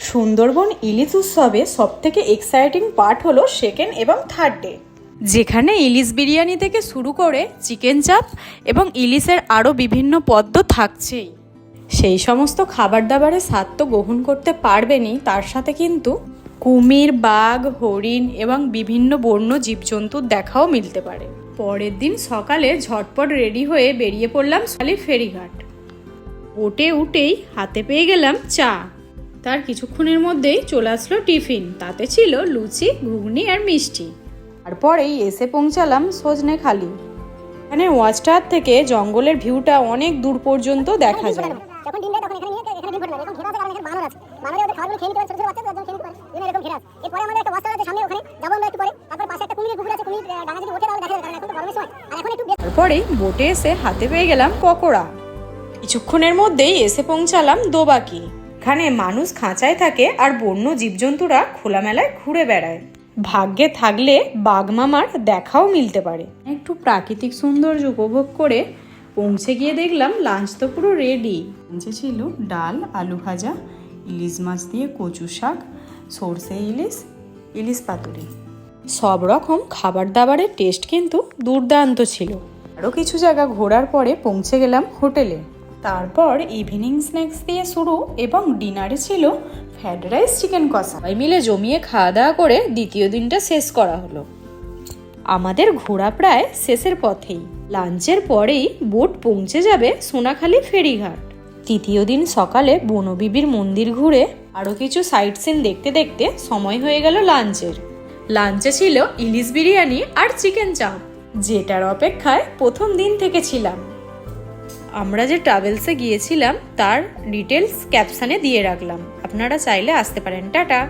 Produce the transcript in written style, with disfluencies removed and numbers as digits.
সুন্দরবন ইলিশ উৎসবে সবথেকে exciting part হলো সেকেন্ড এবং থার্ড ডে, যেখানে ইলিশ বিরিয়ানি থেকে শুরু করে চিকেন চাপ এবং ইলিশের আরও বিভিন্ন পদ তো থাকছেই। সেই সমস্ত খাবার দাবারের স্বাদ তো গ্রহণ করতে পারবেনই, তার সাথে কিন্তু কুমির, বাঘ, হরিণ এবং বিভিন্ন বন্য জীবজন্তুর দেখাও মিলতে পারে। পরের দিন সকালে ঝটপট রেডি হয়ে বেরিয়ে পড়লাম শালির ফেরিঘাট। ওটে উঠেই হাতে পেয়ে গেলাম চা। তার কিছুক্ষণের মধ্যেই চলে আসলো টিফিন, তাতে ছিল লুচি, ঘুগনি আর মিষ্টি। তারপরেই এসে পৌঁছালাম সজনেখালি। এখানে ওয়াচ টাওয়ার থেকে জঙ্গলের ভিউটা অনেক দূর পর্যন্ত দেখা যায়। তারপরেই বোটে এসে হাতে পেয়ে গেলাম পকোড়া। কিছুক্ষণের মধ্যেই এসে পৌঁছালাম দোবাকি। এখানে মানুষ খাঁচায় থাকে আর বন্য জীবজন্তুরা খোলামেলায় ঘুরে বেড়ায়। ভাগ্যে থাকলে বাঘমামার দেখাও মিলতে পারে। একটু প্রাকৃতিক সৌন্দর্য উপভোগ করে পৌঁছে গিয়ে দেখলাম লাঞ্চ তো পুরো রেডি। লাঞ্চে ছিল ডাল, আলু ভাজা, ইলিশ মাছ দিয়ে কচু শাক, সর্ষে ইলিশ, ইলিশ পাতুরি। সব রকম খাবার দাবারের টেস্ট কিন্তু দুর্দান্ত ছিল। আরও কিছু জায়গা ঘোরার পরে পৌঁছে গেলাম হোটেলে। তারপর ইভিনিং স্ন্যাক্স দিয়ে শুরু এবং ডিনারে ছিল ফ্রাইড রাইস, চিকেন কষা। সবাই মিলে জমিয়ে খাওয়া দাওয়া করে দ্বিতীয় দিনটা শেষ করা হলো। আমাদের ঘোরা প্রায় শেষের পথেই। লাঞ্চের পরেই বোট পৌঁছে যাবে সোনাখালি ফেরিঘাট। তৃতীয় দিন সকালে বনবিবির মন্দির ঘুরে আরও কিছু সাইট সিন দেখতে দেখতে সময় হয়ে গেল লাঞ্চের। লাঞ্চে ছিল ইলিশ বিরিয়ানি আর চিকেন চাপ, যেটার অপেক্ষায় প্রথম দিন থেকে ছিলাম। আমরা যে ট্রাভেলসে গিয়েছিলাম তার ডিটেলস ক্যাপশনে দিয়ে রাখলাম, আপনারা চাইলে আসতে পারেন। টাটা।